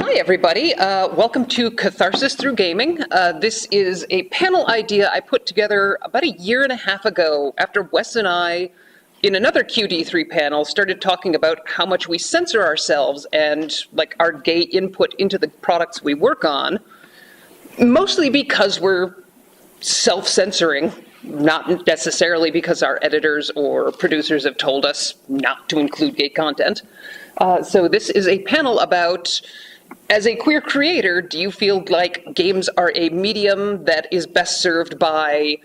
Hi, everybody. Welcome to Catharsis Through Gaming. This is a panel idea I put together about a year and a half ago after Wes and I, in another QD3 panel, started talking about how much we censor ourselves and like our gay input into the products we work on, mostly because we're self-censoring, not necessarily because our editors or producers have told us not to include gay content. So this is a panel about, as a queer creator, do you feel like games are a medium that is best served by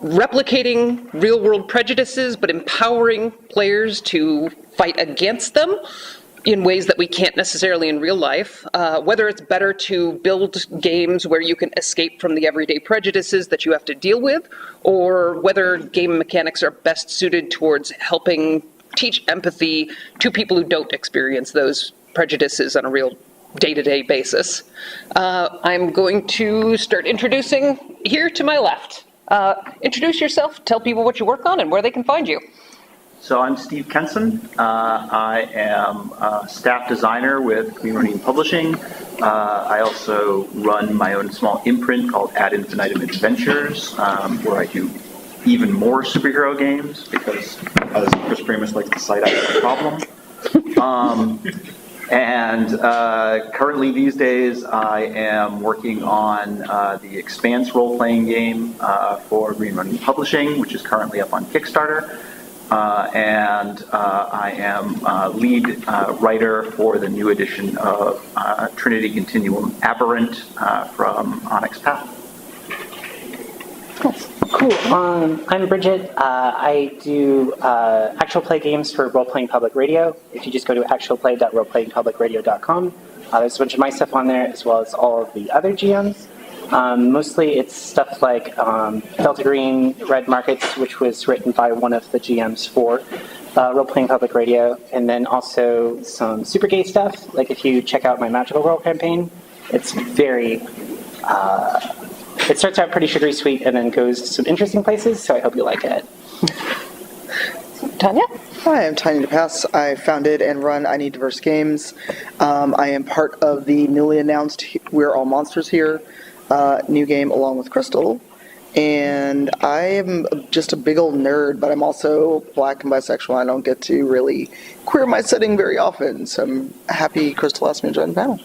replicating real-world prejudices but empowering players to fight against them in ways that we can't necessarily in real life? Whether it's better to build games where you can escape from the everyday prejudices that you have to deal with, or whether game mechanics are best suited towards helping teach empathy to people who don't experience those prejudices on a real day-to-day basis. I'm going to start introducing here to my left. Introduce yourself, tell people what you work on and where they can find you. So I'm Steve Kenson. I am a staff designer with Ronin Publishing. I also run my own small imprint called Ad Infinitum Adventures, where I do even more superhero games because, as Chris Primus likes to cite, I have a problem. Currently these days I am working on the Expanse role-playing game for Ronin Publishing, which is currently up on Kickstarter. I am lead writer for the new edition of Trinity Continuum Aberrant from Onyx Path. Cool. I'm Bridget. I do actual play games for Role Playing Public Radio. If you just go to actualplay.roleplayingpublicradio.com, there's a bunch of my stuff on there, as well as all of the other GMs. Mostly it's stuff like Delta Green Red Markets, which was written by one of the GMs for Role Playing Public Radio, and then also some super gay stuff. Like if you check out my Magical Girl campaign, it's very... it starts out pretty sugary sweet and then goes to some interesting places, so I hope you like it. Tanya? Hi, I'm Tanya DePass. I founded and run I Need Diverse Games. I am part of the newly announced We're All Monsters Here new game along with Crystal. And I am just a big old nerd, but I'm also black and bisexual. I don't get to really queer my setting very often, so I'm happy Crystal asked me to join the panel.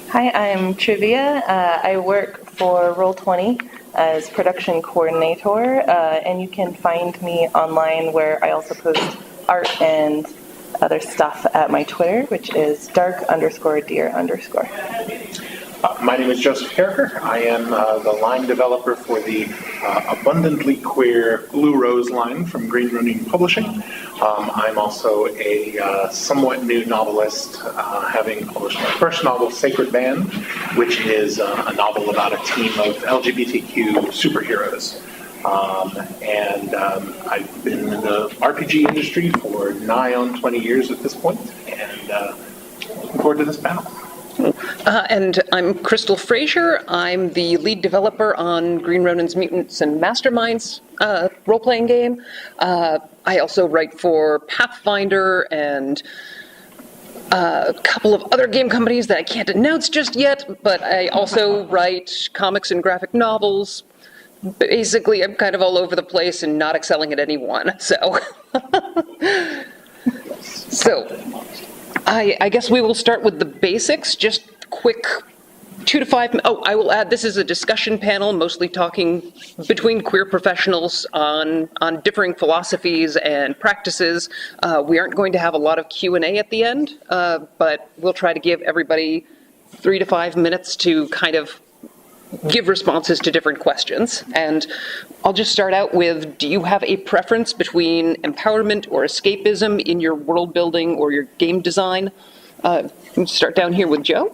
Hi, I'm Triva. I work for Roll20 as production coordinator, and you can find me online where I also post art and other stuff at my Twitter, which is dark_deer_. My name is Joseph Carriker. I am the line developer for the abundantly queer Blue Rose line from Green Ronin Publishing. I'm also a somewhat new novelist, having published my first novel, Sacred Band, which is a novel about a team of LGBTQ superheroes. I've been in the RPG industry for nigh on 20 years at this point, and looking forward to this panel. And I'm Crystal Frasier. I'm the lead developer on Green Ronin's Mutants and Masterminds role-playing game. I also write for Pathfinder and a couple of other game companies that I can't announce just yet, but I also write comics and graphic novels. Basically, I'm kind of all over the place and not excelling at any one, so... I guess we will start with the basics, just quick 2 to 5... Oh, I will add, this is a discussion panel, mostly talking between queer professionals on differing philosophies and practices. We aren't going to have a lot of Q&A at the end, but we'll try to give everybody 3 to 5 minutes to kind of give responses to different questions. And I'll just start out with, do you have a preference between empowerment or escapism in your world building or your game design? Start down here with Joe.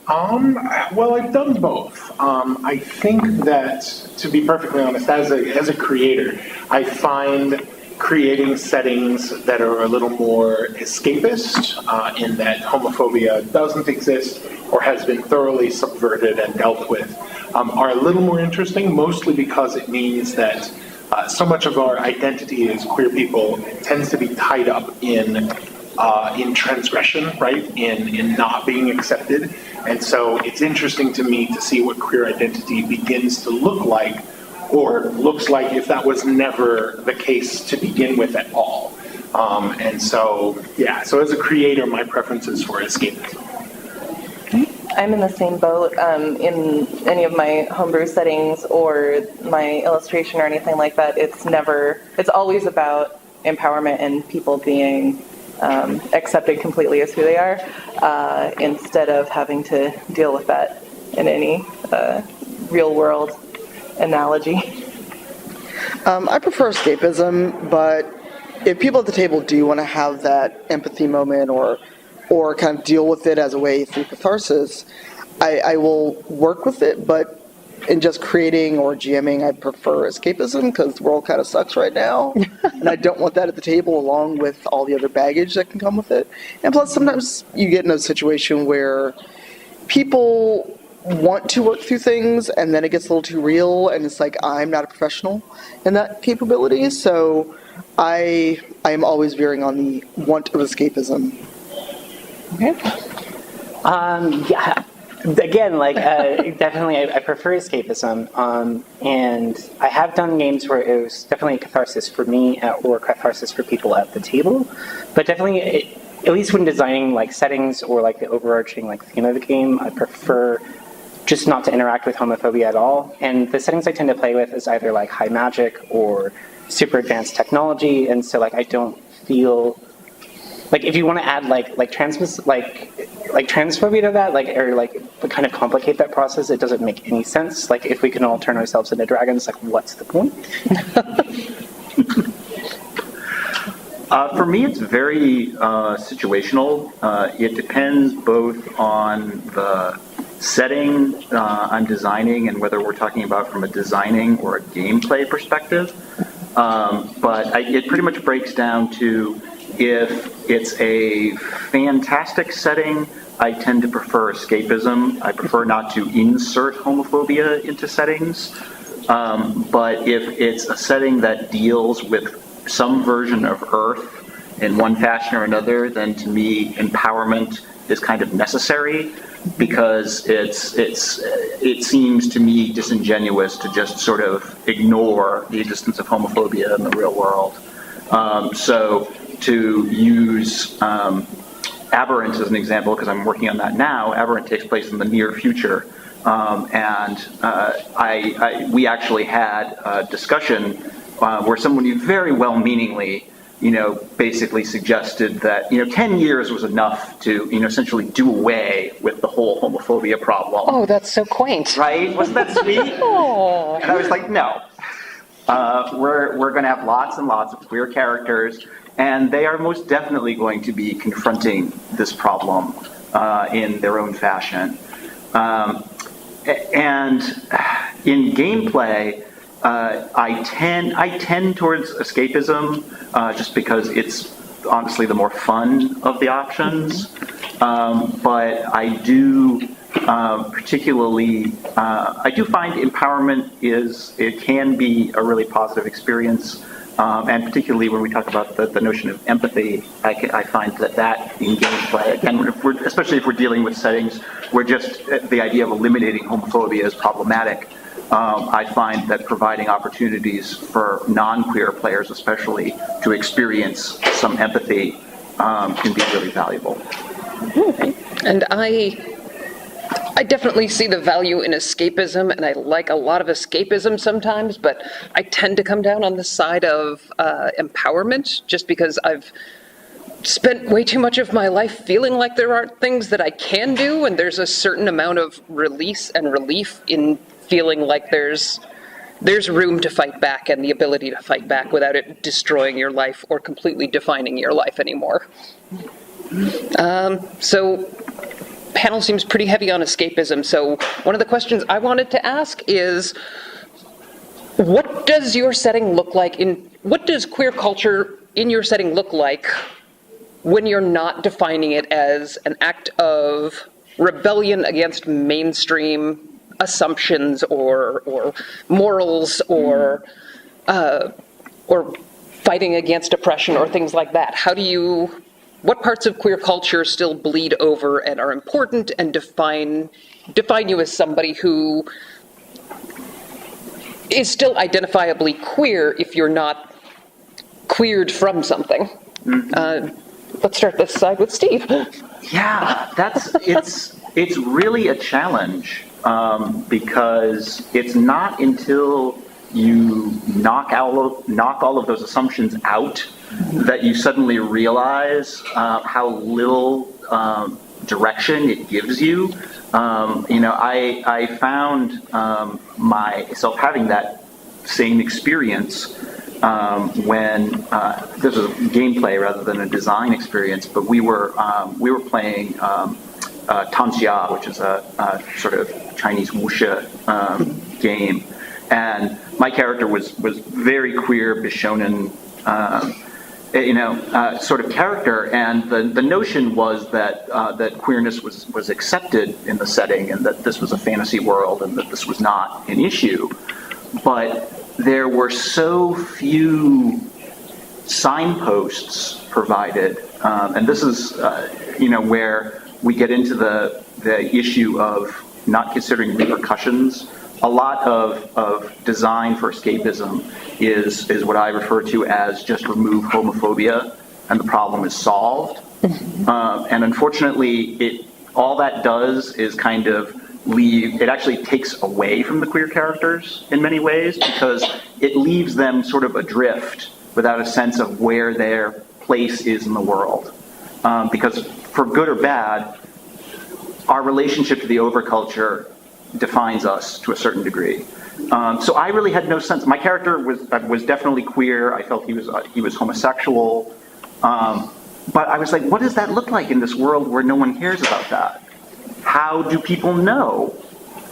Well, I've done both. I think that, to be perfectly honest, as a creator, I find creating settings that are a little more escapist, in that homophobia doesn't exist or has been thoroughly subverted and dealt with, are a little more interesting, mostly because it means that so much of our identity as queer people tends to be tied up in in transgression, right? In not being accepted. And so it's interesting to me to see what queer identity begins to look like, or looks like if that was never the case to begin with at all. And so, yeah, so as a creator, my preference is for escapism. I'm in the same boat. In any of my homebrew settings or my illustration or anything like that, it's always about empowerment and people being accepted completely as who they are, instead of having to deal with that in any real world analogy. I prefer escapism, but if people at the table do want to have that empathy moment or kind of deal with it as a way through catharsis, I will work with it, but in just creating or GMing, I prefer escapism because the world kind of sucks right now, and I don't want that at the table along with all the other baggage that can come with it. And plus, sometimes you get in a situation where people want to work through things, and then it gets a little too real, and it's like, I'm not a professional in that capability, so I am always veering on the want of escapism. Okay. Yeah. Again, definitely, I prefer escapism, and I have done games where it was definitely a catharsis for me or catharsis for people at the table, but definitely, at least when designing settings or the overarching theme of the game, I prefer just not to interact with homophobia at all. And the settings I tend to play with is either high magic or super advanced technology, and so I don't feel. If you want to add transphobia to that, or kind of complicate that process, it doesn't make any sense. If we can all turn ourselves into dragons, what's the point? For me, it's very situational. It depends both on the setting I'm designing and whether we're talking about from a designing or a gameplay perspective. But it pretty much breaks down to, if it's a fantastic setting, I tend to prefer escapism. I prefer not to insert homophobia into settings. But if it's a setting that deals with some version of Earth in one fashion or another, then to me, empowerment is kind of necessary, because it seems to me disingenuous to just sort of ignore the existence of homophobia in the real world. So to use Aberrant as an example, because I'm working on that now. Aberrant takes place in the near future, and we actually had a discussion where someone very well-meaningly, basically suggested that 10 years was enough to essentially do away with the whole homophobia problem. Oh, that's so quaint. Right? Wasn't that sweet? Oh. And I was like, no. We're going to have lots and lots of queer characters, and they are most definitely going to be confronting this problem in their own fashion. And in gameplay, I tend towards escapism just because it's honestly the more fun of the options. But I do particularly, I do find empowerment it can be a really positive experience. And particularly when we talk about the notion of empathy, I find that in gameplay, again, especially if we're dealing with settings where just the idea of eliminating homophobia is problematic, I find that providing opportunities for non-queer players especially to experience some empathy can be really valuable. And I definitely see the value in escapism, and I like a lot of escapism sometimes, but I tend to come down on the side of empowerment, just because I've spent way too much of my life feeling like there aren't things that I can do, and there's a certain amount of release and relief in feeling like there's room to fight back and the ability to fight back without it destroying your life or completely defining your life anymore. So panel seems pretty heavy on escapism, so one of the questions I wanted to ask is, what does your setting look like what does queer culture in your setting look like when you're not defining it as an act of rebellion against mainstream assumptions or morals or fighting against oppression or things like that? How do you what parts of queer culture still bleed over and are important and define you as somebody who is still identifiably queer if you're not queered from something. Let's start this side with Steve. Yeah, it's really a challenge because it's not until you knock all of those assumptions out that you suddenly realize how little direction it gives you. I found myself having that same experience when this was gameplay rather than a design experience. But we were playing Tanxia, which is a sort of Chinese wuxia game, and my character was very queer, Bishonen. Sort of character, and the notion was that queerness was accepted in the setting, and that this was a fantasy world, and that this was not an issue. But there were so few signposts provided, and this is where we get into the issue of not considering repercussions. A lot of design for escapism is what I refer to as just remove homophobia and the problem is solved. And unfortunately, all that does is kind of it actually takes away from the queer characters in many ways, because it leaves them sort of adrift without a sense of where their place is in the world. Because for good or bad, our relationship to the overculture defines us to a certain degree. So I really had no sense. My character was definitely queer. I felt he was homosexual. But I was like, what does that look like in this world where no one cares about that? How do people know?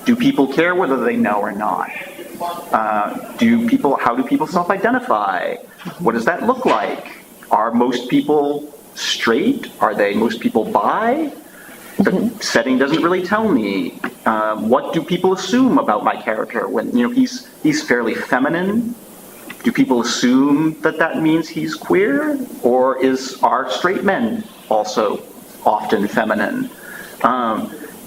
Do people care whether they know or not? How do people self-identify? What does that look like? Are most people straight? Are most people bi? The setting doesn't really tell me. What do people assume about my character when he's fairly feminine? Do people assume that means he's queer, or are straight men also often feminine?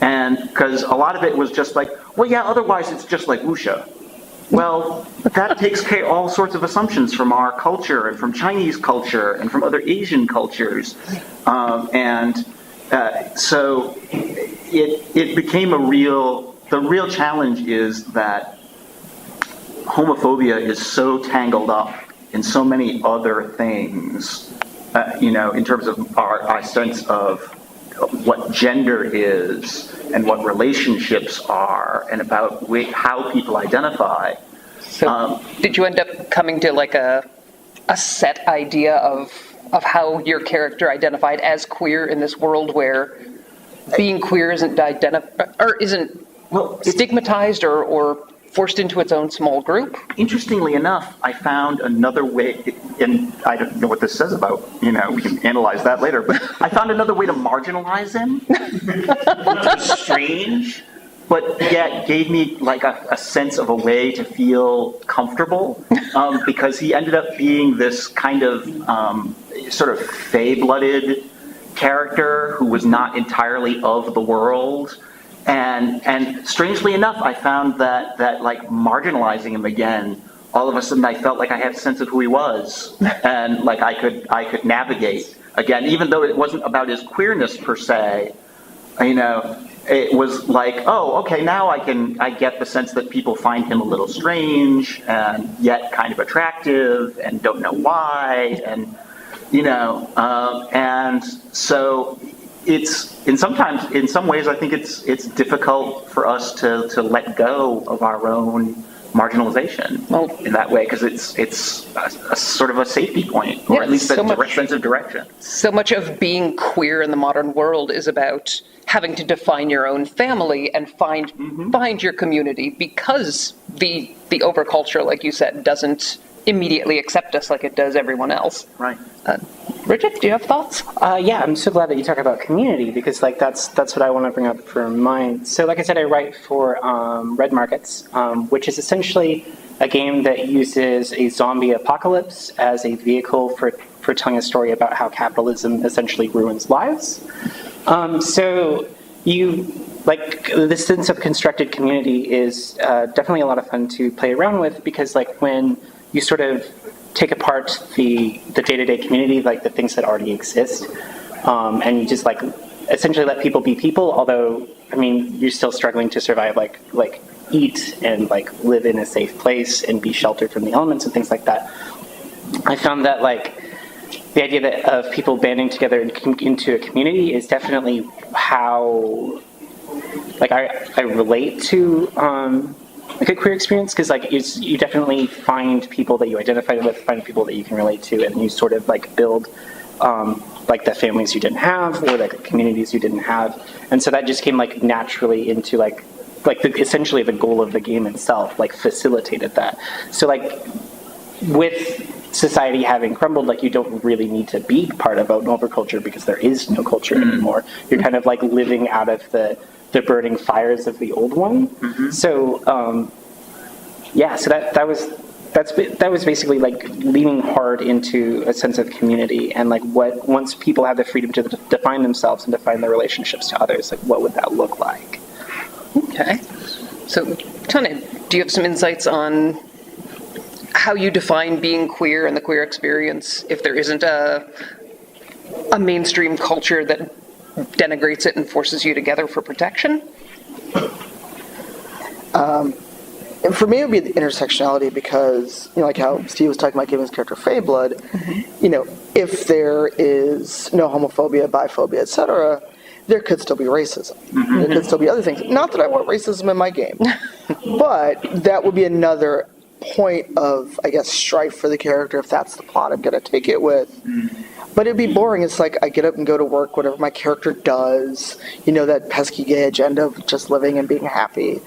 And because a lot of it was just like, well, yeah, otherwise it's just like wuxia. Well, that takes care of all sorts of assumptions from our culture and from Chinese culture and from other Asian cultures, so it became the real challenge is that homophobia is so tangled up in so many other things, in terms of our sense of what gender is and what relationships are and about how people identify. So did you end up coming to like a set idea of how your character identified as queer in this world where being queer isn't stigmatized or forced into its own small group? Interestingly enough, I found another way, and I don't know what this says about, we can analyze that later, but I found another way to marginalize him, which was strange, but yet gave me like a sense of a way to feel comfortable, because he ended up being this kind of sort of fey-blooded character who was not entirely of the world. And strangely enough, I found that like marginalizing him again, all of a sudden I felt like I had a sense of who he was, and like I could navigate again, even though it wasn't about his queerness per se. It was like, oh, okay, now I get the sense that people find him a little strange and yet kind of attractive and don't know why, and and so. It's in some ways I think it's difficult for us to let go of our own marginalization in that way, because it's a sort of a safety point, or at least a direct sense of direction. So much of being queer in the modern world is about having to define your own family and find your community, because the overculture, like you said, doesn't immediately accept us like it does everyone else. Right. Bridget, do you have thoughts? Yeah, I'm so glad that you talk about community, because that's what I want to bring up for mine. So like I said, I write for Red Markets, which is essentially a game that uses a zombie apocalypse as a vehicle for for telling a story about how capitalism essentially ruins lives. So this sense of constructed community is definitely a lot of fun to play around with, because when you sort of take apart the day-to-day community, the things that already exist, and you just essentially let people be people, although you're still struggling to survive, eat and live in a safe place and be sheltered from the elements and things like that. I found that the idea of people banding together into a community is definitely how I relate to a queer experience, because you definitely find people that you identify with, find people that you can relate to, and you sort of build the families you didn't have, or the communities you didn't have, and so that just came naturally into essentially the goal of the game itself, facilitated that. So with society having crumbled, you don't really need to be part of out and over culture, because there is no culture anymore. You're kind of living out of the burning fires of the old one. So so that was basically leaning hard into a sense of community, and once people have the freedom to define themselves and define their relationships to others, what would that look like? Okay. So, Tanya, do you have some insights on how you define being queer and the queer experience, if there isn't a mainstream culture that denigrates it and forces you together for protection? For me, it would be the intersectionality, because, how Steve was talking about giving his character Fey blood, if there is no homophobia, biphobia, etc., there could still be racism. There could still be other things. Not that I want racism in my game, but that would be another point of, I guess, strife for the character, if that's the plot I'm going to take it with. But it'd be boring. It's I get up and go to work, whatever my character does, that pesky gay agenda of just living and being happy.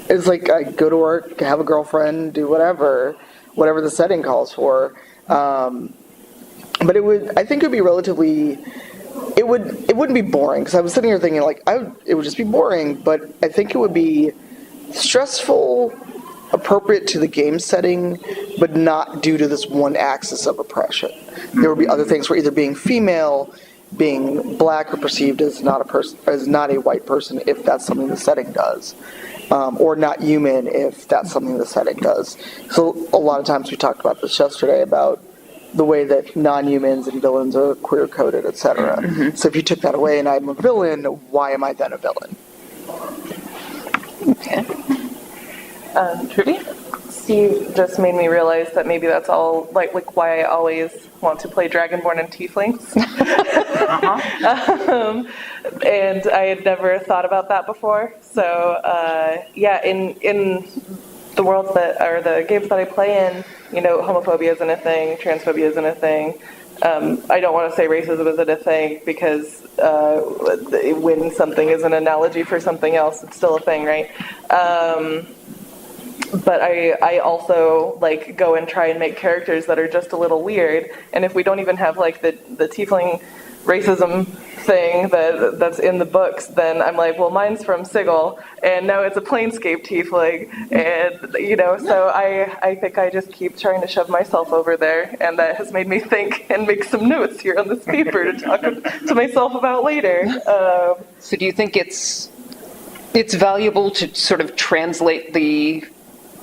It's I go to work, have a girlfriend, do whatever the setting calls for. But I think it would be relatively, it wouldn't be boring, because I was sitting here thinking it would just be boring, but I think it would be stressful, appropriate to the game setting, but not due to this one axis of oppression. There would be other things where either being female, being black, or perceived as not a white person, if that's something the setting does, or not human, if that's something the setting does. So a lot of times we talked about this yesterday, about the way that non-humans and villains are queer-coded, etc. So if you took that away and I'm a villain, why am I then a villain? Okay. Trudy? Steve just made me realize that maybe that's all why I always want to play Dragonborn and Tieflings. And I had never thought about that before. So in the worlds the games that I play in, homophobia isn't a thing, transphobia isn't a thing. I don't want to say racism isn't a thing, because when something is an analogy for something else, it's still a thing, right? But I also go and try and make characters that are just a little weird, and if we don't even have the tiefling racism thing that's in the books, then I'm well, mine's from Sigil, and now it's a Planescape tiefling, and so I think I just keep trying to shove myself over there, and that has made me think and make some notes here on this paper to talk to myself about later. So do you think it's valuable to sort of translate the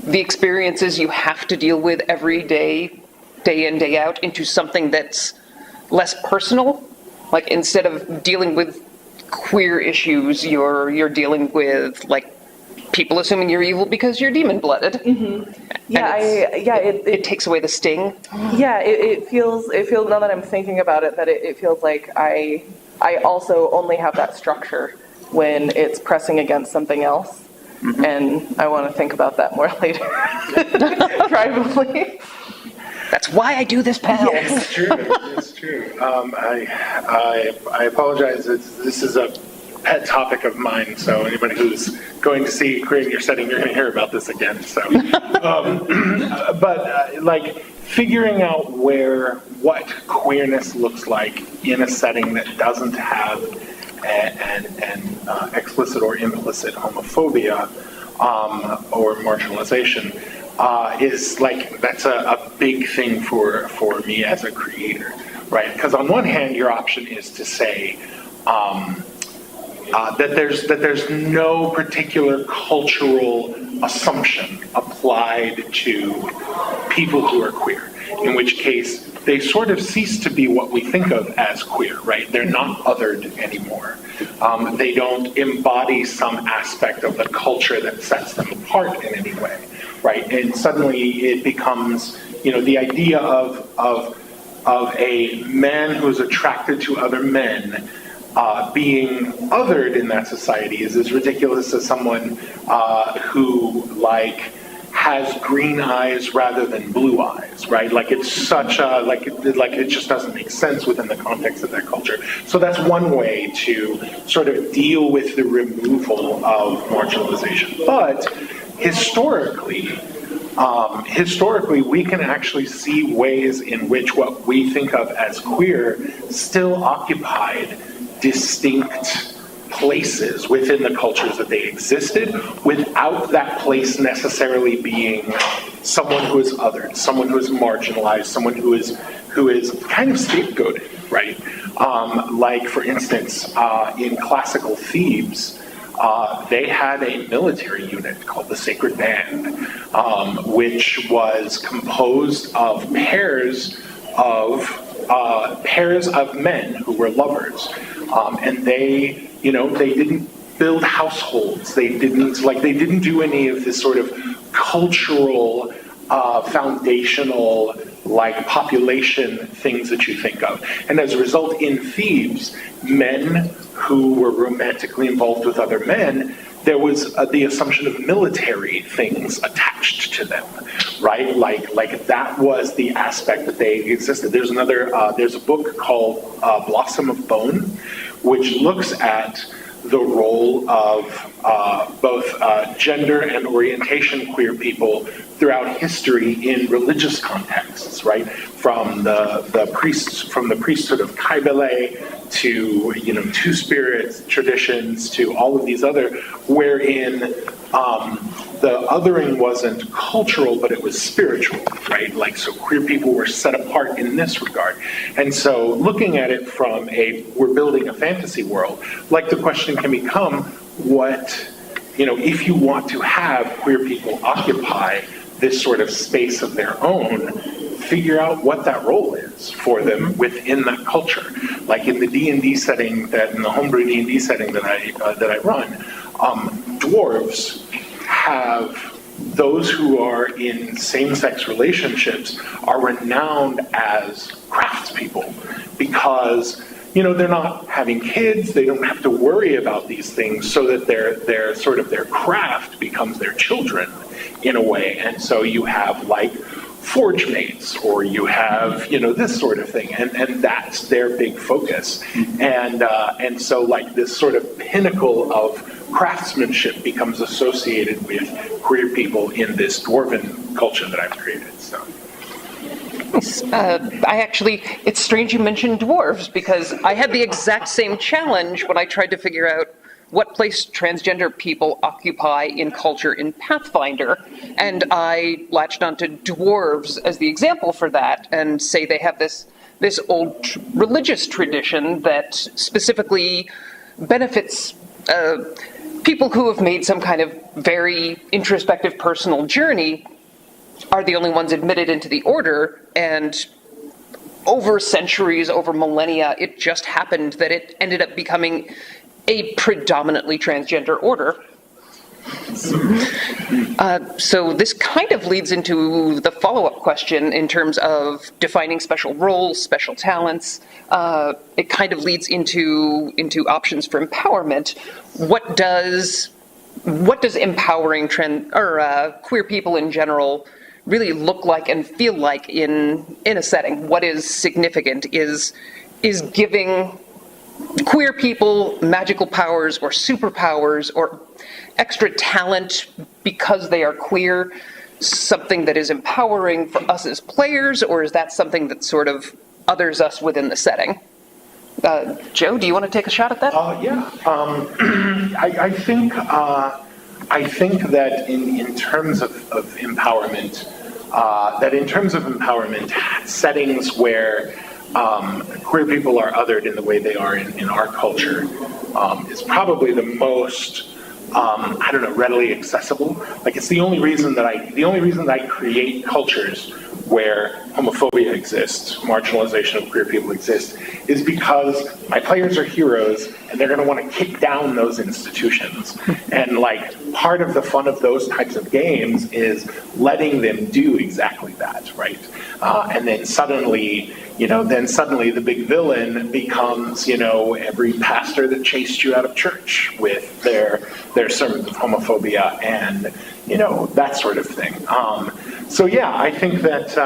experiences you have to deal with every day, day in, day out, into something that's less personal? Instead of dealing with queer issues, you're dealing with people assuming you're evil because you're demon-blooded. Yeah, it takes away the sting. Yeah, it feels now that I'm thinking about it, that it feels like I also only have that structure when it's pressing against something else. And I want to think about that more later, privately. That's why I do this panel. It's true. It's true. I apologize. This is a pet topic of mine. So anybody who's going to see Creating Your Setting, you're going to hear about this again. So, but figuring out what queerness looks like in a setting that doesn't have an explicit or implicit homophobia or marginalization is that's a big thing for me as a creator, right? Because on one hand, your option is to say that there's no particular cultural assumption applied to people who are queer, in which case they sort of cease to be what we think of as queer, right? They're not othered anymore. They don't embody some aspect of the culture that sets them apart in any way, right? And suddenly it becomes, the idea of a man who's attracted to other men being othered in that society is as ridiculous as someone who, has green eyes rather than blue eyes, right? It's such a, it just doesn't make sense within the context of that culture. So that's one way to sort of deal with the removal of marginalization. But historically, we can actually see ways in which what we think of as queer still occupied distinct places within the cultures that they existed, without that place necessarily being someone who is othered, someone who is marginalized, someone who is kind of scapegoated, right? For instance, in classical Thebes, they had a military unit called the Sacred Band, which was composed of pairs of men who were lovers, and they didn't build households. They didn't do any of this sort of cultural, foundational, population things that you think of. And as a result, in Thebes, men who were romantically involved with other men, there was the assumption of military things attached to them, right? Like that was the aspect that they existed. There's a book called Blossom of Bone, which looks at the role of both gender and orientation queer people throughout history in religious contexts, right? From the priesthood of Kybele to Two-Spirit traditions to all of these other, wherein the othering wasn't cultural, but it was spiritual, right? So queer people were set apart in this regard. And so looking at it from we're building a fantasy world, the question can become, if you want to have queer people occupy this sort of space of their own, figure out what that role is for them within that culture. In the D&D setting, in the homebrew D&D setting that I run, dwarves have those who are in same-sex relationships are renowned as craftspeople because they're not having kids, they don't have to worry about these things, so that their sort of their craft becomes their children in a way. And so you have forge mates, or you have this sort of thing, and that's their big focus. And so this sort of pinnacle of craftsmanship becomes associated with queer people in this dwarven culture that I've created. So. It's strange you mentioned dwarves, because I had the exact same challenge when I tried to figure out what place transgender people occupy in culture in Pathfinder, and I latched onto dwarves as the example for that, and say they have this old religious tradition that specifically benefits people who have made some kind of very introspective personal journey are the only ones admitted into the order, and over centuries, over millennia, it just happened that it ended up becoming a predominantly transgender order. So this kind of leads into the follow-up question in terms of defining special roles, special talents. It kind of leads into options for empowerment. What does empowering queer people in general really look like and feel like in a setting? What is significant? Is giving queer people magical powers or superpowers or extra talent because they are queer something that is empowering for us as players, or is that something that sort of others us within the setting? Joe, do you want to take a shot at that? Yeah. I think that in terms of empowerment, that in terms of empowerment, settings where queer people are othered in the way they are in our culture is probably the most readily accessible. Like, it's the only reason that I create cultures where homophobia exists, marginalization of queer people exists, is because my players are heroes and they're going to want to kick down those institutions. And like, part of the fun of those types of games is letting them do exactly that, right? And then suddenly the big villain becomes, every pastor that chased you out of church with their sermons of homophobia and, that sort of thing. So yeah, I think that,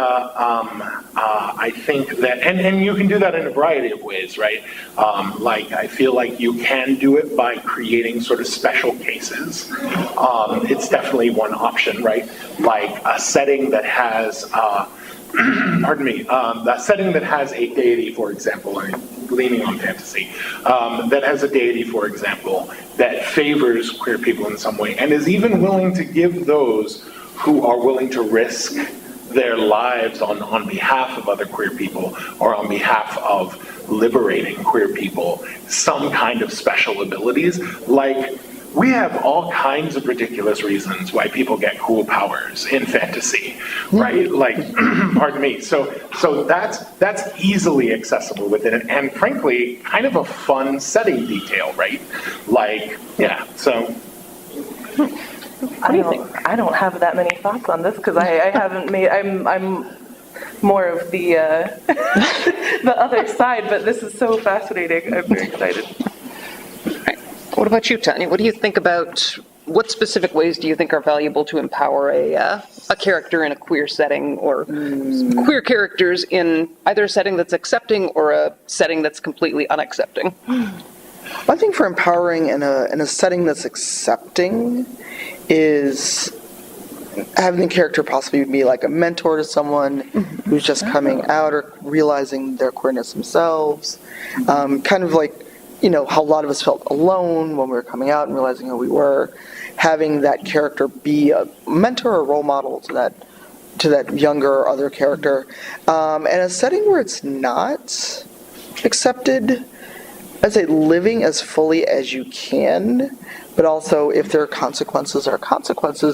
and you can do that in a variety of ways, right? I feel like you can do it by creating sort of special cases. It's definitely one option, right? Like a setting that has, a setting that has a deity, for example, I'm leaning on fantasy, that has a deity, for example, that favors queer people in some way, and is even willing to give those who are willing to risk their lives on behalf of other queer people or on behalf of liberating queer people some kind of special abilities. Like, we have all kinds of ridiculous reasons why people get cool powers in fantasy, right? Like, pardon me. So that's easily accessible within it, and frankly, kind of a fun setting detail, right? Like, yeah. So. I don't have that many thoughts on this because I haven't made. I'm more of the the other side, but this is so fascinating. I'm very excited. What about you, Tanya? What do you think about, what specific ways do you think are valuable to empower a character in a queer setting, or queer characters in either a setting that's accepting or a setting that's completely unaccepting? I think for empowering in a setting that's accepting is having the character possibly be like a mentor to someone who's just coming out or realizing their queerness themselves. Kind of like, how a lot of us felt alone when we were coming out and realizing who we were. Having that character be a mentor or role model to that younger or other character. And a setting where it's not accepted, I'd say living as fully as you can, but also if there are consequences,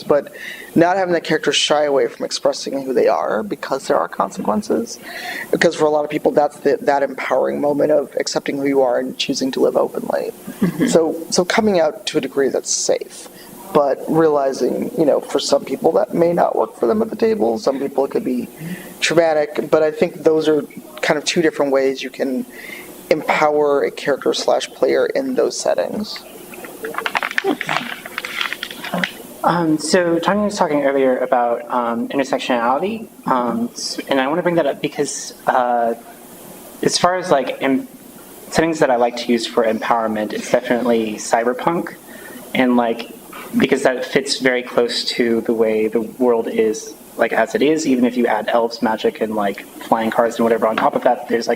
but not having that character shy away from expressing who they are because there are consequences. Because for a lot of people, that's that empowering moment of accepting who you are and choosing to live openly. So coming out to a degree that's safe, but realizing, for some people that may not work for them at the table. Some people it could be traumatic, but I think those are kind of two different ways you can empower a character / player in those settings. So Tanya was talking earlier about intersectionality, and I want to bring that up because as far as settings that I like to use for empowerment, it's definitely cyberpunk, and because that fits very close to the way the world is as it is. Even if you add elves, magic, and flying cars and whatever on top of that, there's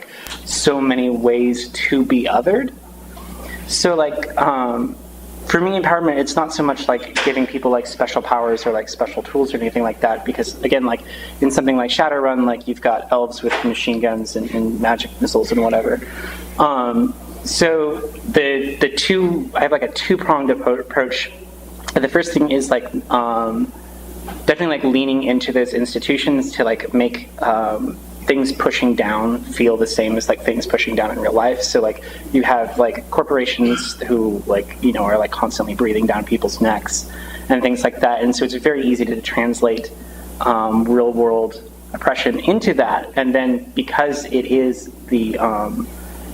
so many ways to be othered. So for me, empowerment, it's not so much giving people special powers or special tools or anything like that, because again, in something like Shadowrun, you've got elves with machine guns and magic missiles and whatever. So the two, I have a two-pronged approach. The first thing is definitely leaning into those institutions to make things pushing down feel the same as things pushing down in real life. So you have corporations who are constantly breathing down people's necks and things like that. And so it's very easy to translate real world oppression into that. And then because it is the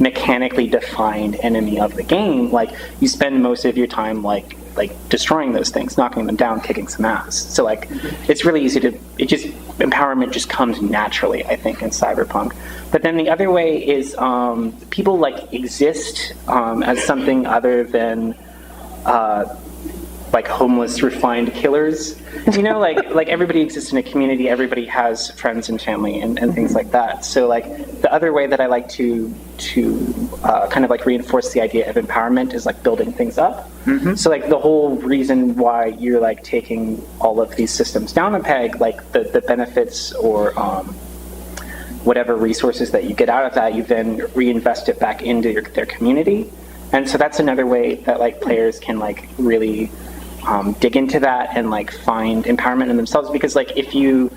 mechanically defined enemy of the game, you spend most of your time destroying those things, knocking them down, kicking some ass. So it's really easy to, empowerment just comes naturally, I think, in cyberpunk. But then the other way is people exist as something other than like homeless refined killers. You know, like everybody exists in a community, everybody has friends and family and things like that. So like the other way that I like to kind of like reinforce the idea of empowerment is like building things up. So like the whole reason why you're like taking all of these systems down a peg, like the benefits or whatever resources that you get out of that, you then reinvest it back into their community. And so that's another way that like players can like really dig into that and like find empowerment in themselves, because like if you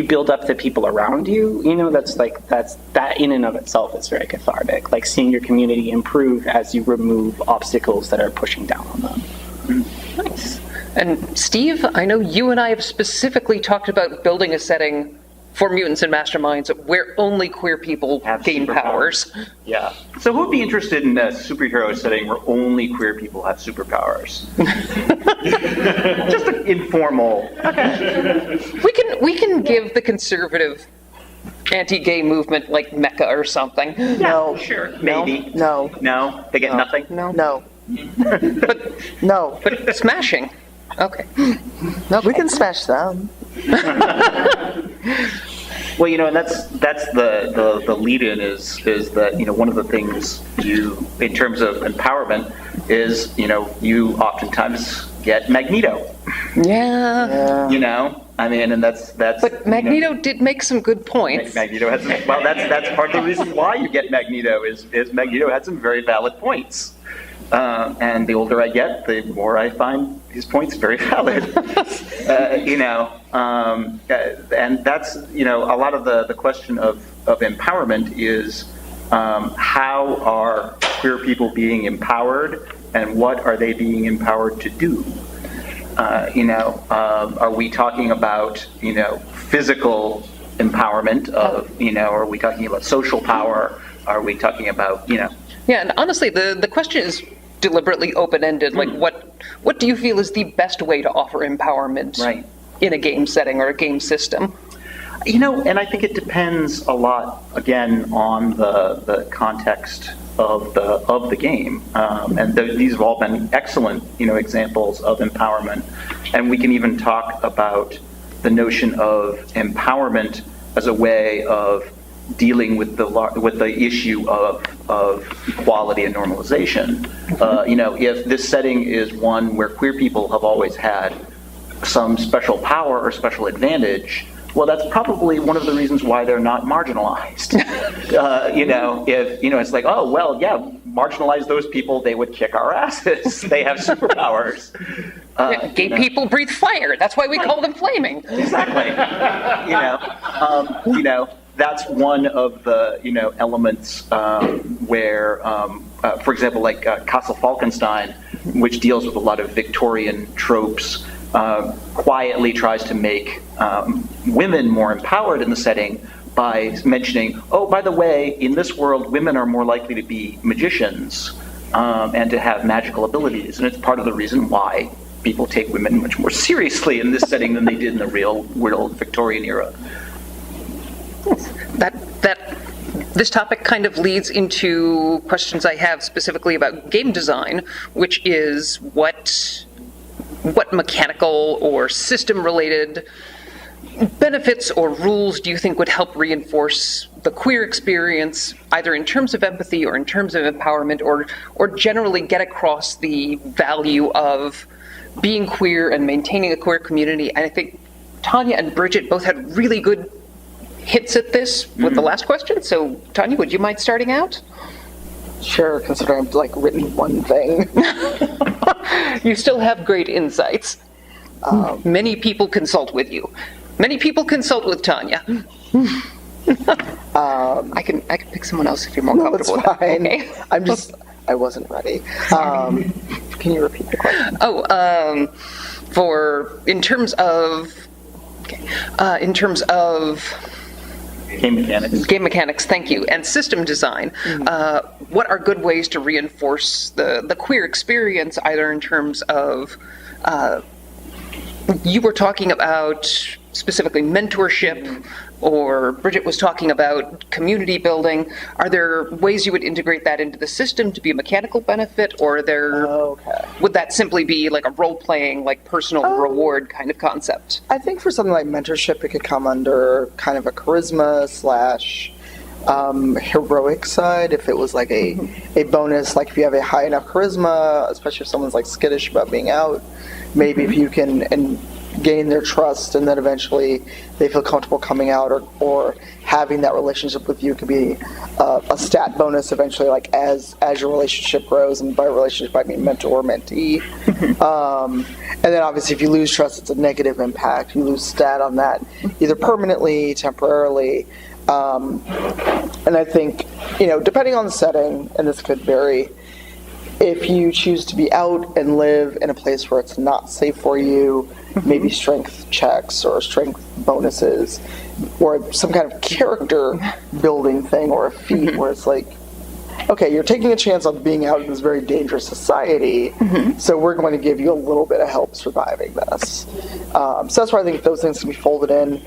build up the people around you, you know, that in and of itself is very cathartic. Like seeing your community improve as you remove obstacles that are pushing down on them. Nice. And Steve, I know you and I have specifically talked about building a setting for Mutants and Masterminds where only queer people gain powers. Yeah. So who would be interested in a superhero setting where only queer people have superpowers? Just an informal. Okay. We can give the conservative anti-gay movement like Mecca or something. No. Sure. Maybe. No. No. They get nothing. No. But No. but smashing. Okay. We can smash them. Well, you know, and that's the lead-in is that, you know, one of the things you, in terms of empowerment, is, you know, you oftentimes get Magneto. Yeah. You know, I mean, and that's. But Magneto did make some good points. Magneto had some. Well, that's part of the reason why you get Magneto is Magneto had some very valid points. And the older I get, the more I find his points very valid. You know, and that's, you know, a lot of the question of empowerment is how are queer people being empowered, and what are they being empowered to do? You know, are we talking about, you know, physical empowerment of, you know, are we talking about social power? Are we talking about, you know? Yeah, and honestly, the question is deliberately open-ended. Like, what do you feel is the best way to offer empowerment in a game setting or a game system? You know, and I think it depends a lot, again, on the context of the game. And these have all been excellent, you know, examples of empowerment. And we can even talk about the notion of empowerment as a way of dealing with the issue of equality and normalization. You know, if this setting is one where queer people have always had some special power or special advantage, well, that's probably one of the reasons why they're not marginalized. You know, if, you know, it's like, oh, well, yeah, marginalize those people, they would kick our asses. They have superpowers. Gay people breathe fire. That's why we call them flaming. Exactly. You know, that's one of the, you know, elements where, for example, like Castle Falkenstein, which deals with a lot of Victorian tropes, quietly tries to make women more empowered in the setting by mentioning, oh, by the way, in this world, women are more likely to be magicians and to have magical abilities. And it's part of the reason why people take women much more seriously in this setting than they did in the real world Victorian era. This topic kind of leads into questions I have specifically about game design, which is what mechanical or system-related benefits or rules do you think would help reinforce the queer experience, either in terms of empathy or in terms of empowerment, or generally get across the value of being queer and maintaining a queer community? And I think Tanya and Bridget both had really good hits at this with the last question. So, Tanya, would you mind starting out? Sure, considering I've like written one thing. You still have great insights. Many people consult with you. Many people consult with Tanya. I can pick someone else if you're more comfortable. It's fine. Okay. I wasn't ready. Can you repeat the question? In terms of game mechanics, thank you, and system design, what are good ways to reinforce the queer experience, either in terms of, you were talking about specifically mentorship, or Bridget was talking about community building. Are there ways you would integrate that into the system to be a mechanical benefit, or would that simply be like a role-playing, like personal reward kind of concept? I think for something like mentorship, it could come under kind of a charisma / heroic side. If it was like a bonus, like if you have a high enough charisma, especially if someone's like skittish about being out, maybe if you can gain their trust, and then eventually they feel comfortable coming out, or having that relationship with you could be a stat bonus eventually, like as your relationship grows, and by relationship I mean mentor or mentee. And then obviously if you lose trust, it's a negative impact. You lose stat on that, either permanently, temporarily. And I think, depending on the setting, and this could vary, if you choose to be out and live in a place where it's not safe for you, maybe strength checks or strength bonuses, or some kind of character building thing, or a feat where it's like, okay, you're taking a chance on being out in this very dangerous society, so we're going to give you a little bit of help surviving this. So that's why I think those things can be folded in.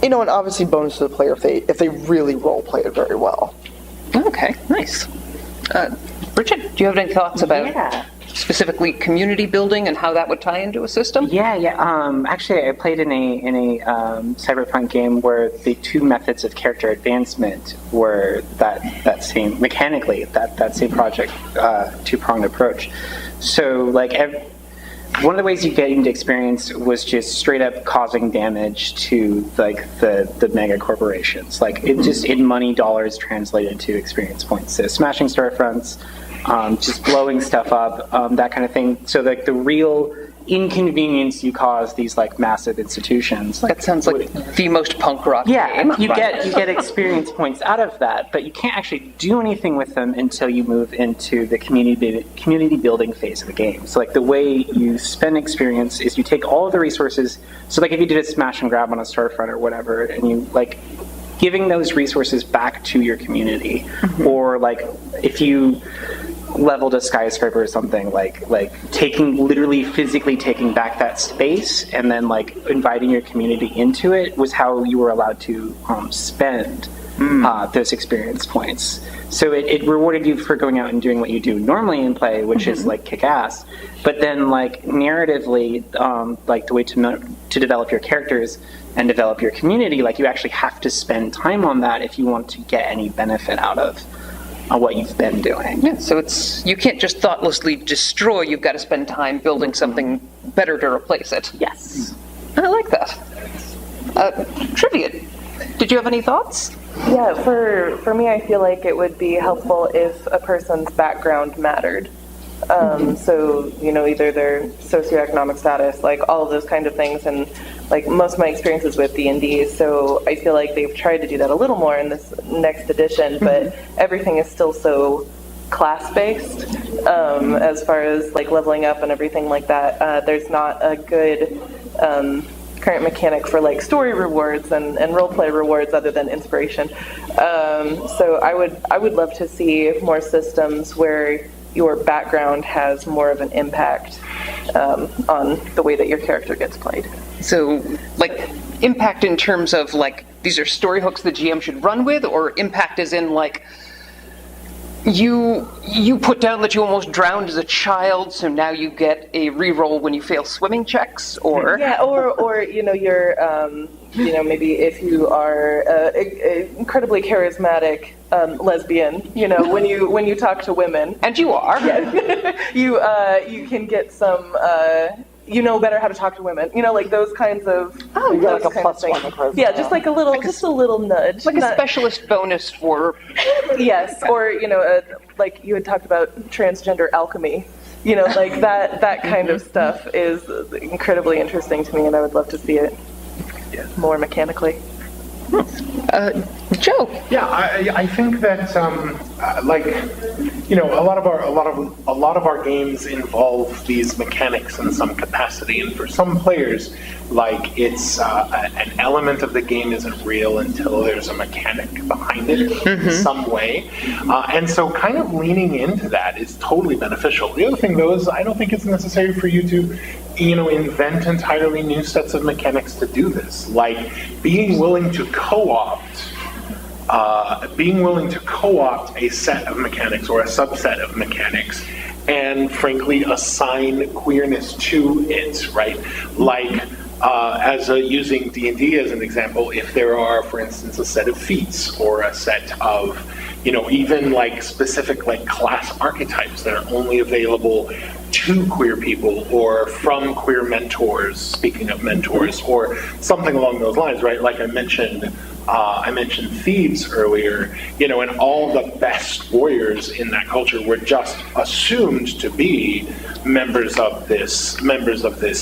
And obviously bonus to the player if they really role play it very well. Okay, nice. Bridget, do you have any thoughts about specifically community building and how that would tie into a system? Actually, I played in a cyberpunk game where the two methods of character advancement were that same mechanically that same project two-pronged approach. So one of the ways you get into experience was just straight up causing damage to the mega corporations. It money dollars translated to experience points. So smashing storefronts, just blowing stuff up, that kind of thing. So the real inconvenience you cause these massive institutions. That sounds like the most punk rock game. You get experience points out of that, but you can't actually do anything with them until you move into the community building phase of the game. So the way you spend experience is you take all of the resources. So if you did a smash and grab on a storefront or whatever, and you giving those resources back to your community, or if you leveled a skyscraper or something, literally physically taking back that space and then inviting your community into it was how you were allowed to spend those experience points. So it rewarded you for going out and doing what you do normally in play, which is kick ass. But then narratively, the way to develop your characters and develop your community, you actually have to spend time on that if you want to get any benefit out of what you've been doing. Yeah, so you can't just thoughtlessly destroy, you've got to spend time building something better to replace it. Yes. I like that. Trivia, did you have any thoughts? Yeah, for me, I feel like it would be helpful if a person's background mattered. So, either their socioeconomic status, all of those kind of things, and most of my experiences with D&D, so I feel like they've tried to do that a little more in this next edition, but everything is still so class-based as far as leveling up and everything like that. There's not a good current mechanic for story rewards and role-play rewards other than inspiration. So I would love to see more systems where your background has more of an impact on the way that your character gets played. So, impact in terms of, these are story hooks the GM should run with, or impact as in, you put down that you almost drowned as a child, so now you get a reroll when you fail swimming checks, or... Yeah, or you're, maybe if you are incredibly charismatic lesbian, when you talk to women, and you are, you can get some. Better how to talk to women. Those kinds of. Oh, you got a +1. Yeah, just a little nudge, a specialist bonus for. Yes, or you had talked about transgender alchemy. That kind of stuff is incredibly interesting to me, and I would love to see it more mechanically. Joe? Yeah, I think that like, you know, a lot of our games involve these mechanics in some capacity, and for some players, like, it's an element of the game isn't real until there's a mechanic behind it in some way, and so kind of leaning into that is totally beneficial. The other thing, though, is I don't think it's necessary for you to, you know, invent entirely new sets of mechanics to do this. Like, being willing to co-opt a set of mechanics or a subset of mechanics, and frankly assign queerness to it, right? Like, using D&D as an example, if there are, for instance, a set of feats or a set of, you know, even like specific like class archetypes that are only available to queer people or from queer mentors, speaking of mentors, or something along those lines, right? Like I mentioned thieves earlier, you know, and all the best warriors in that culture were just assumed to be members of this,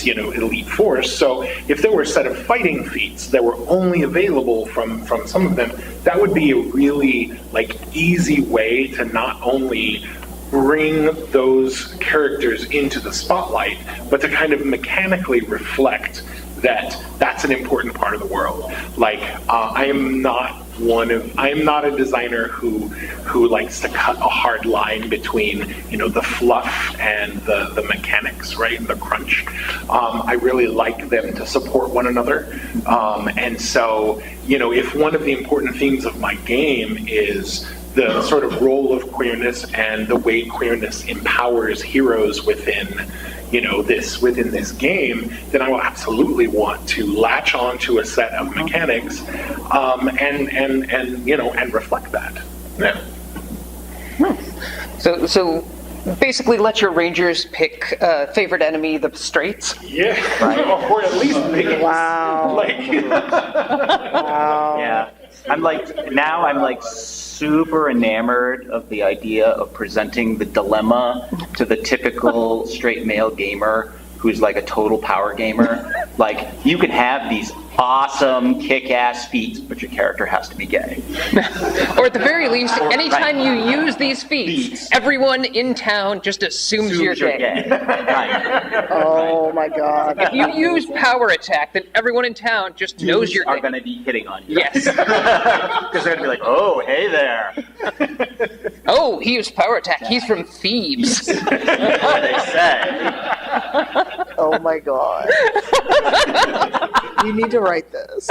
you know, elite force. So if there were a set of fighting feats that were only available from some of them, that would be a really like easy way to not only bring those characters into the spotlight, but to kind of mechanically reflect that that's an important part of the world. Like, I am not a designer who likes to cut a hard line between, you know, the fluff and the mechanics, right, and the crunch. I really like them to support one another. And so, you know, if one of the important themes of my game is the sort of role of queerness and the way queerness empowers heroes within this game, then I will absolutely want to latch onto a set of mechanics, and reflect that. Yeah. So basically, let your rangers pick favorite enemy, the Straits. Yeah, right. Or at least pick. Wow. Wow. Yeah. I'm like super enamored of the idea of presenting the dilemma to the typical straight male gamer who's like a total power gamer. Like, you can have these awesome kick-ass feats, but your character has to be gay. Or at the very least, anytime you use these feats, everyone in town just assumes you're gay. Right. Oh my God. If you use power attack, then everyone in town just knows you're gay. Are going to be hitting on you. Yes. Because they're going to be like, oh, hey there. Oh, he used power attack. He's from Thebes. That's what they say. Oh my God. You need to write this.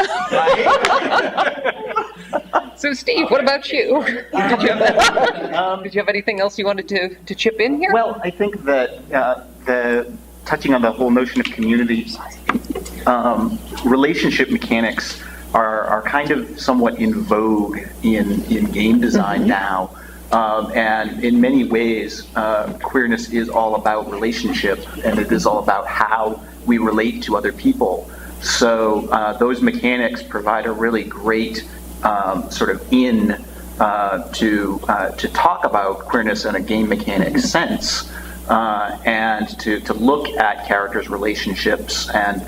So, Steve, what about you? Did you have anything else you wanted to chip in here? Well, I think that touching on the whole notion of community, relationship mechanics are kind of somewhat in vogue in game design now. And in many ways, queerness is all about relationship, and it is all about how we relate to other people. So those mechanics provide a really great sort of to talk about queerness in a game mechanic sense, and to look at characters' relationships and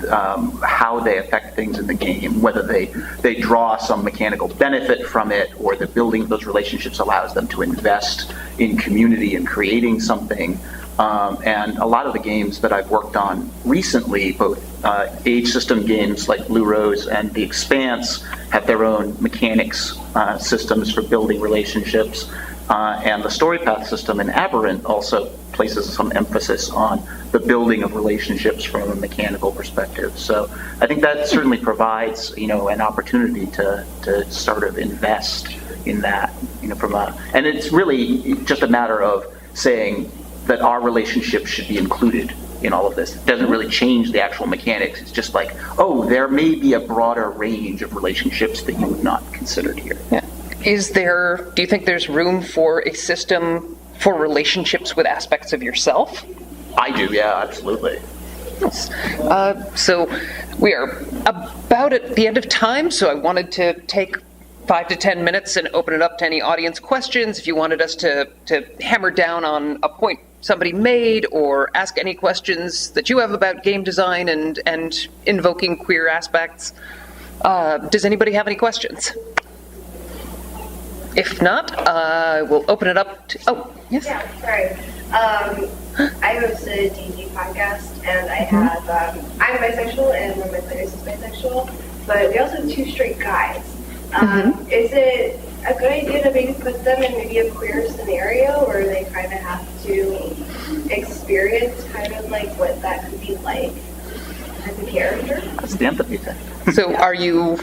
how they affect things in the game, whether they draw some mechanical benefit from it, or the building of those relationships allows them to invest in community and creating something. And a lot of the games that I've worked on recently, both age system games like Blue Rose and The Expanse, have their own mechanics systems for building relationships. And the story path system in Aberrant also places some emphasis on the building of relationships from a mechanical perspective. So I think that certainly provides, an opportunity to sort of invest in that, and it's really just a matter of saying that our relationships should be included in all of this. It doesn't really change the actual mechanics. It's just like, there may be a broader range of relationships that you would not consider here. Yeah. Do you think there's room for a system for relationships with aspects of yourself? I do, yeah, absolutely. Yes. So we are about at the end of time, so I wanted to take 5 to 10 minutes and open it up to any audience questions. If you wanted us to hammer down on a point somebody made, or ask any questions that you have about game design and invoking queer aspects. Does anybody have any questions? If not, we'll open it up to... Oh, yes? Yeah, sorry. I host a D&D podcast, and I have, I'm bisexual, and one of my players is bisexual, but we also have 2 straight guys. Is it a good idea to maybe put them in maybe a queer scenario where they kind of have to experience kind of like what that could be like as a character? That's the empathy thing. So are you...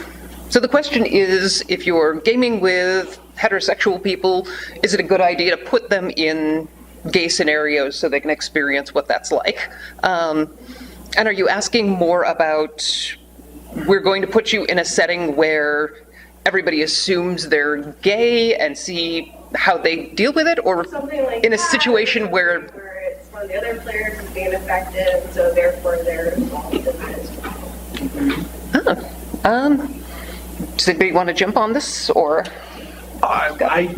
So the question is, if you're gaming with heterosexual people, is it a good idea to put them in gay scenarios so they can experience what that's like? And are you asking more about, we're going to put you in a setting where everybody assumes they're gay and see how they deal with it, or Something like in a that, situation where it's one of the other players is being affected, and so therefore they're involved in that as well. does anybody want to jump on this, or?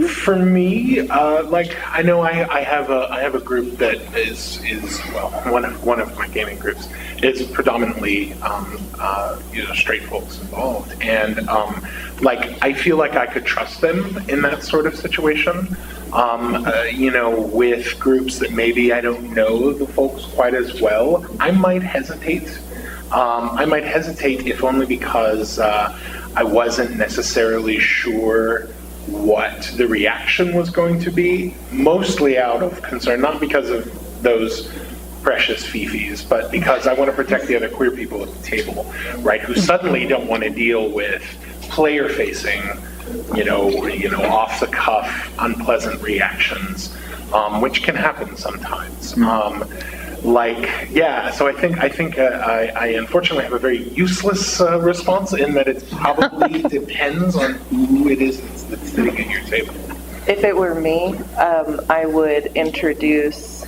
For me, like I know I have a group that is well, one of my gaming groups is predominantly straight folks involved, and like I feel like I could trust them in that sort of situation. With groups that maybe I don't know the folks quite as well, I might hesitate. If only because I wasn't necessarily sure what the reaction was going to be, mostly out of concern, not because of those precious fifis, but because I want to protect the other queer people at the table, right, who suddenly don't want to deal with player-facing, off-the-cuff, unpleasant reactions, which can happen sometimes. So I think I unfortunately have a very useless response in that it probably depends on who it is that's sitting at your table. If it were me, I would introduce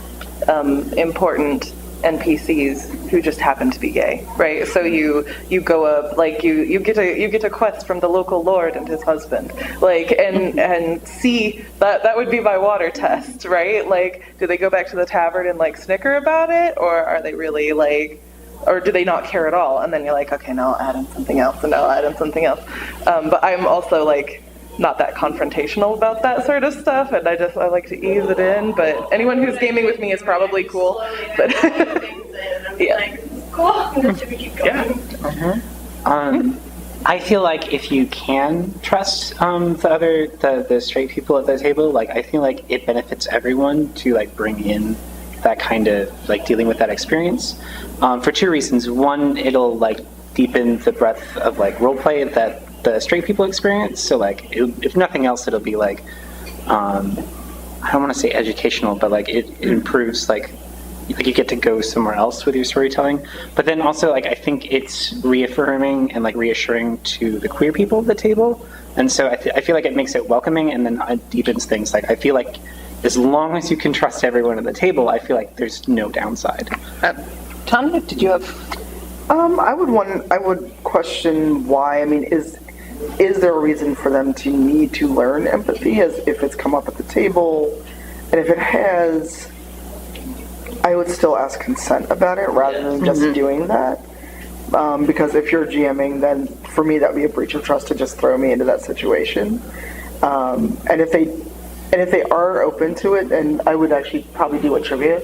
important NPCs who just happen to be gay, right? So you go up, like you get a quest from the local lord and his husband, like and see that would be my water test, right? Like, do they go back to the tavern and like snicker about it, or are they really like, or do they not care at all? And then you're like, okay, now I'll add in something else, and I'll add in something else. But I'm also like not that confrontational about that sort of stuff, and I like to ease it in. But anyone who's gaming with me is probably cool. But yeah, cool. Should we keep going? Yeah. I feel like if you can trust the straight people at the table, like I feel like it benefits everyone to like bring in that kind of like dealing with that experience for 2 reasons. One, it'll like deepen the breadth of like roleplay that the straight people experience. So like if nothing else, it'll be like I don't want to say educational, but like it improves like you get to go somewhere else with your storytelling. But then also like I think it's reaffirming and like reassuring to the queer people at the table, and so I feel like it makes it welcoming, and then it deepens things. Like I feel like as long as you can trust everyone at the table, I feel like there's no downside. Tanya, did you have? I would question why. I mean, is there a reason for them to need to learn empathy, as if it's come up at the table? And if it has, I would still ask consent about it rather than just doing that. Because if you're GMing, then for me that would be a breach of trust to just throw me into that situation. And if they are open to it, and I would actually probably do what Trivia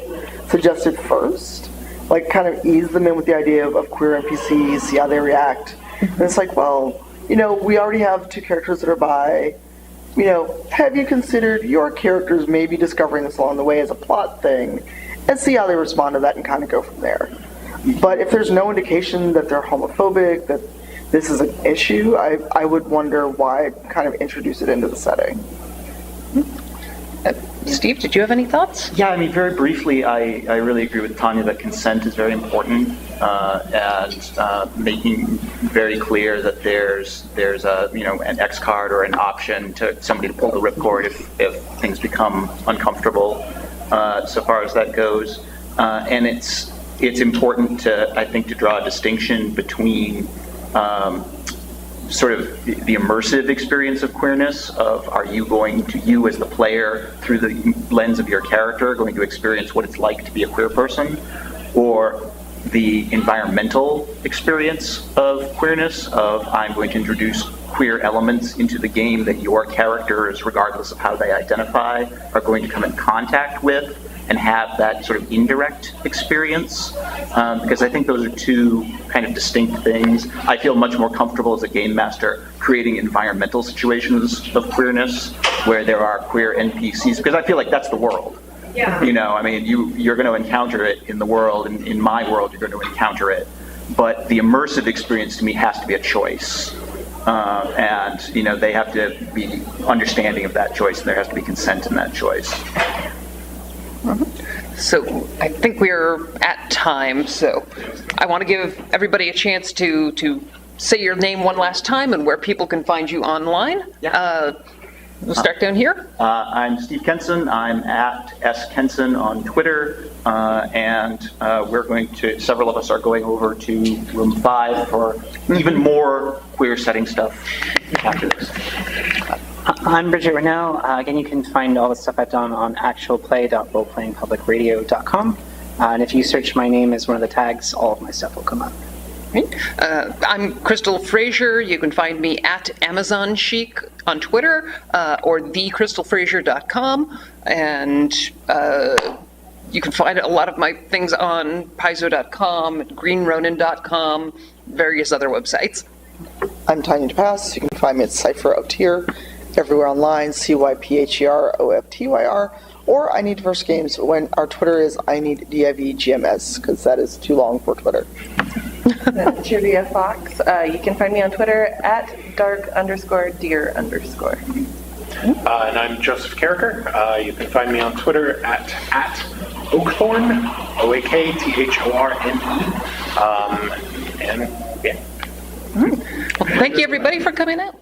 suggested first, like kind of ease them in with the idea of queer NPCs, see how they react. And it's like, well, we already have 2 characters that are bi. Have you considered your characters maybe discovering this along the way as a plot thing, and see how they respond to that and kind of go from there. But if there's no indication that they're homophobic, that this is an issue, I would wonder why kind of introduce it into the setting. Steve, did you have any thoughts? Yeah, I mean, very briefly, I really agree with Tanya that consent is very important, and making very clear that there's a an X card or an option to somebody to pull the ripcord if things become uncomfortable, so far as that goes, and it's important to, I think, to draw a distinction between sort of the immersive experience of queerness, of are you going to, you as the player, through the lens of your character, going to experience what it's like to be a queer person, or the environmental experience of queerness, of I'm going to introduce queer elements into the game that your characters, regardless of how they identify, are going to come in contact with and have that sort of indirect experience, because I think those are two kind of distinct things. I feel much more comfortable as a game master creating environmental situations of queerness where there are queer NPCs, because I feel like that's the world. Yeah. You know, I mean, you're going to encounter it in the world, and in my world, you're going to encounter it. But the immersive experience to me has to be a choice. And, you know, they have to be understanding of that choice, and there has to be consent in that choice. So I think we're at time, so I want to give everybody a chance to say your name one last time and where people can find you online. Yeah. We'll start down here. I'm Steve Kenson. I'm at skenson on Twitter, and several of us are going over to room 5 for even more queer setting stuff after this. I'm Bridget Renoux. Again, you can find all the stuff I've done on actualplay.roleplayingpublicradio.com. And if you search my name as one of the tags, all of my stuff will come up. I'm Crystal Frasier. You can find me at Amazon Chic on Twitter or thecrystalfrasier.com. And you can find a lot of my things on paizo.com, greenronin.com, various other websites. I'm Tanya DePass. You can find me at Cypher of Tier, everywhere online, CYPHEROFTYR, or I Need Diverse Games, when our Twitter is I Need DIVGMS, because that is too long for Twitter. Triva Fox. You can find me on Twitter at dark_deer_. And I'm Joseph Carriker. You can find me on Twitter at Oakthorne, OAKTHORNE. And yeah. Well, thank you, everybody, for coming out.